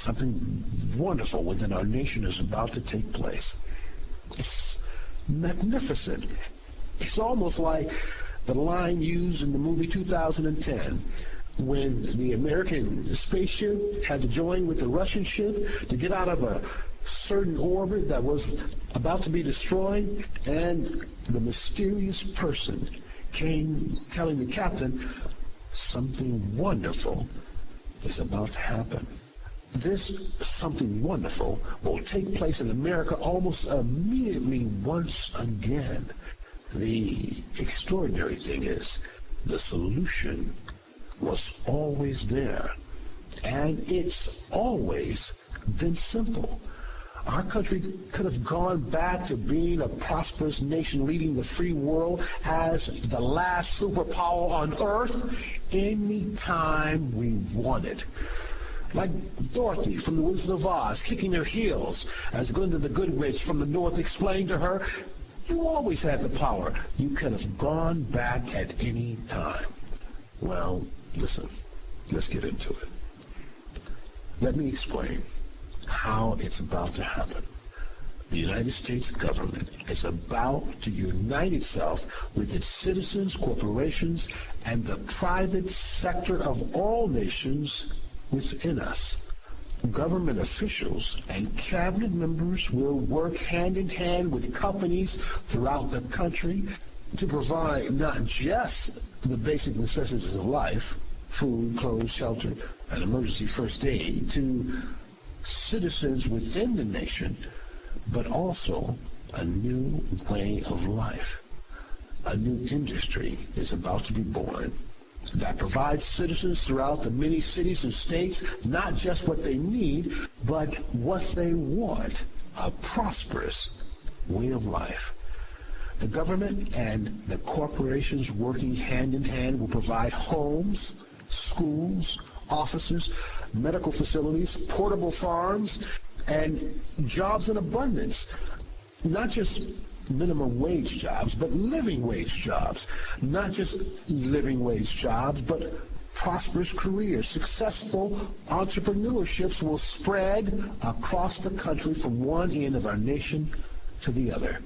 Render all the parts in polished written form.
Something wonderful within our nation is about to take place. It's magnificent. It's almost like the line used in the movie 2010 when the American spaceship had to join with the Russian ship to get out of a certain orbit that was about to be destroyed, and the mysterious person came telling the captain something wonderful is about to happen. This something wonderful will take place in America almost immediately once again. The extraordinary thing is the solution was always there, and it's always been simple. Our country could have gone back to being a prosperous nation leading the free world as the last superpower on earth any time we wanted. Like Dorothy from The Wizard of Oz kicking her heels as Glinda the Good Witch from the North explained to her, you always had the power. You could have gone back at any time. Well, listen, let's get into it. Let me explain how it's about to happen. The United States government is about to unite itself with its citizens, corporations, and the private sector of all nations within us. Government officials and cabinet members will work hand in hand with companies throughout the country to provide not just the basic necessities of life, food, clothes, shelter, and emergency first aid, to citizens within the nation, but also a new way of life. A new industry is about to be born that provides citizens throughout the many cities and states not just what they need, but what they want, a prosperous way of life. The government and the corporations working hand in hand will provide homes, schools, offices, medical facilities, portable farms, and jobs in abundance. Not just minimum wage jobs, but living wage jobs. Not just living wage jobs, but prosperous careers. Successful entrepreneurships will spread across the country from one end of our nation to the other.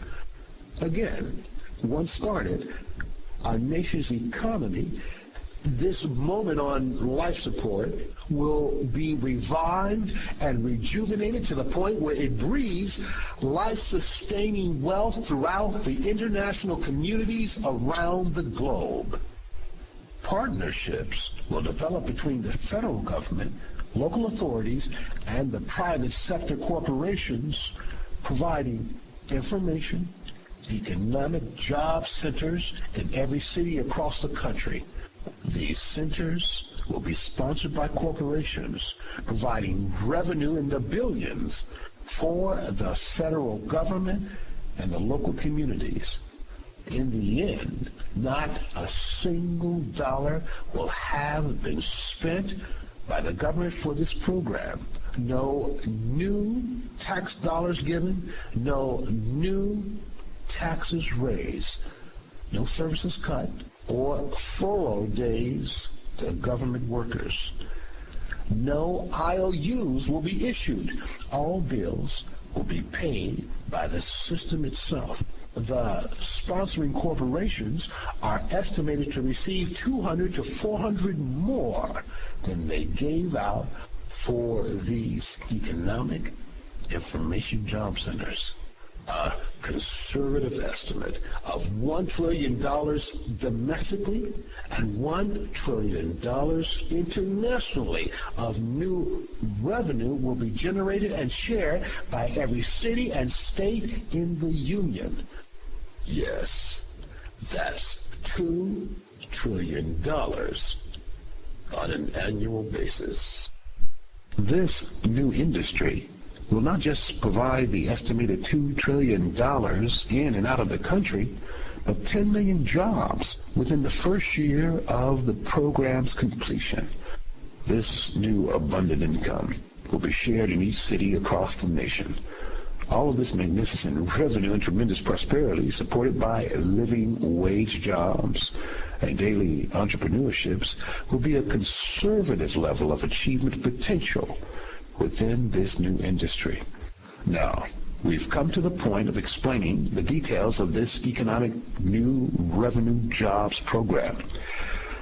Again, once started, our nation's economy, this moment on life support, will be revived and rejuvenated to the point where it breathes life-sustaining wealth throughout the international communities around the globe. Partnerships will develop between the federal government, local authorities, and the private sector corporations, providing information, economic job centers in every city across the country. These centers will be sponsored by corporations, providing revenue in the billions for the federal government and the local communities. In the end, not a single dollar will have been spent by the government for this program. No new tax dollars given, no new taxes raised, no services cut, or furlough days to government workers. No IOUs will be issued. All bills will be paid by the system itself. The sponsoring corporations are estimated to receive 200 to 400 more than they gave out for these economic information job centers. A conservative estimate of $1 trillion domestically and $1 trillion internationally of new revenue will be generated and shared by every city and state in the Union. Yes, that's $2 trillion on an annual basis. This new industry will not just provide the estimated $2 trillion in and out of the country, but 10 million jobs within the first year of the program's completion. This new abundant income will be shared in each city across the nation. All of this magnificent revenue and tremendous prosperity, supported by living wage jobs and daily entrepreneurships, will be a conservative level of achievement potential, within this new industry. Now, we've come to the point of explaining the details of this economic new revenue jobs program.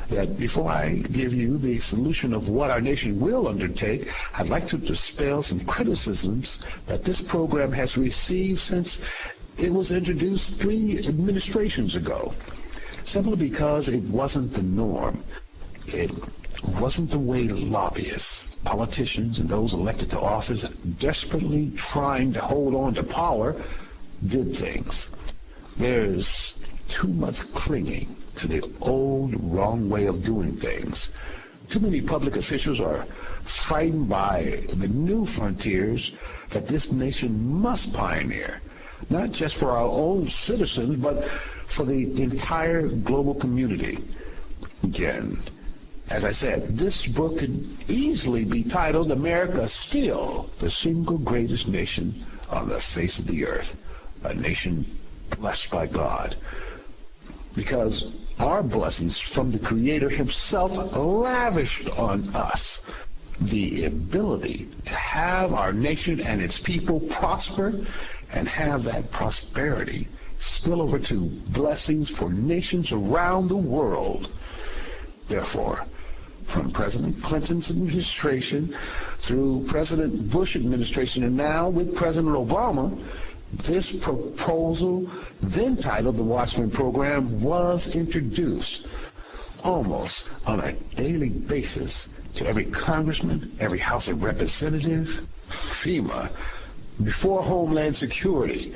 Yet before I give you the solution of what our nation will undertake, I'd like to dispel some criticisms that this program has received since it was introduced 3 administrations ago, simply because it wasn't the norm. It wasn't the way lobbyists, politicians, and those elected to office desperately trying to hold on to power did things. There's too much clinging to the old, wrong way of doing things. Too many public officials are frightened by the new frontiers that this nation must pioneer, not just for our own citizens, but for the entire global community. Again, as I said, this book could easily be titled America Still the Single Greatest Nation on the Face of the Earth, a nation blessed by God. Because our blessings from the Creator Himself lavished on us the ability to have our nation and its people prosper and have that prosperity spill over to blessings for nations around the world. Therefore, from President Clinton's administration through President Bush administration and now with President Obama, this proposal, then titled the Watchman Program, was introduced almost on a daily basis to every congressman, every House of Representatives, FEMA, before Homeland Security,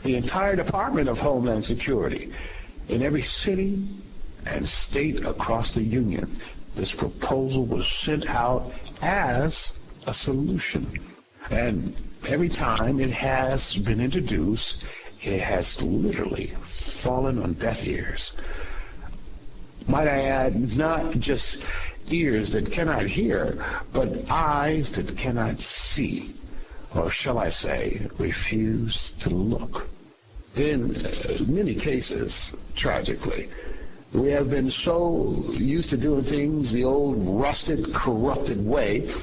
the entire Department of Homeland Security, in every city and state across the Union. This proposal was sent out as a solution. And every time it has been introduced, it has literally fallen on deaf ears. Might I add, not just ears that cannot hear, but eyes that cannot see, or shall I say, refuse to look. In many cases, tragically, we have been so used to doing things the old rusted, corrupted way,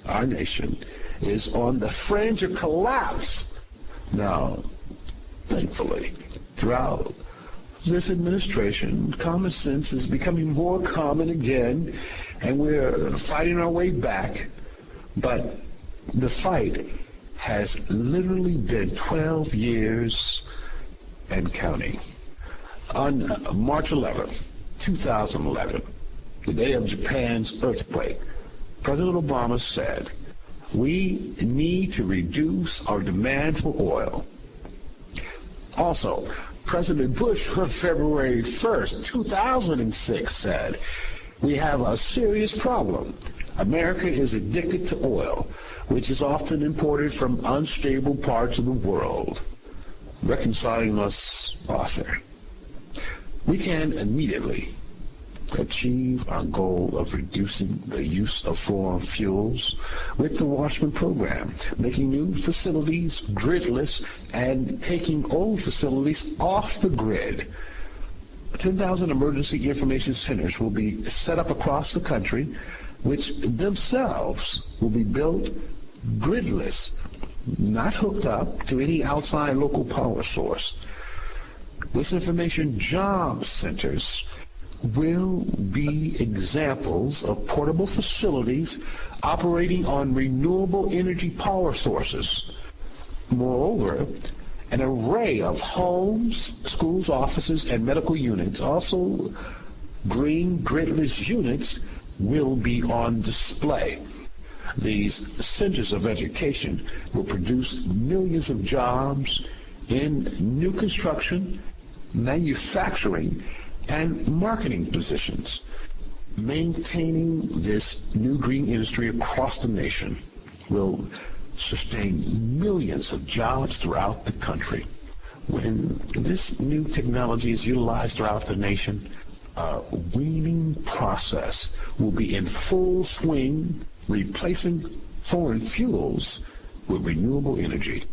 our nation is on the fringe of collapse. Now, thankfully, throughout this administration, common sense is becoming more common again, and we're fighting our way back. But the fight has literally been 12 years and counting. On March 11, 2011, the day of Japan's earthquake, President Obama said, "We need to reduce our demand for oil." Also, President Bush on February 1st, 2006 said, "We have a serious problem. America is addicted to oil, which is often imported from unstable parts of the world." Reconciling us author. We can immediately achieve our goal of reducing the use of foreign fuels with the Watchman Program, making new facilities gridless and taking old facilities off the grid. 10,000 emergency information centers will be set up across the country, which themselves will be built gridless, not hooked up to any outside local power source. This information job centers will be examples of portable facilities operating on renewable energy power sources. Moreover, an array of homes, schools, offices, and medical units, also green gridless units, will be on display. These centers of education will produce millions of jobs in new construction, manufacturing, and marketing positions. Maintaining this new green industry across the nation will sustain millions of jobs throughout the country. When this new technology is utilized throughout the nation, a weaning process will be in full swing, replacing foreign fuels with renewable energy.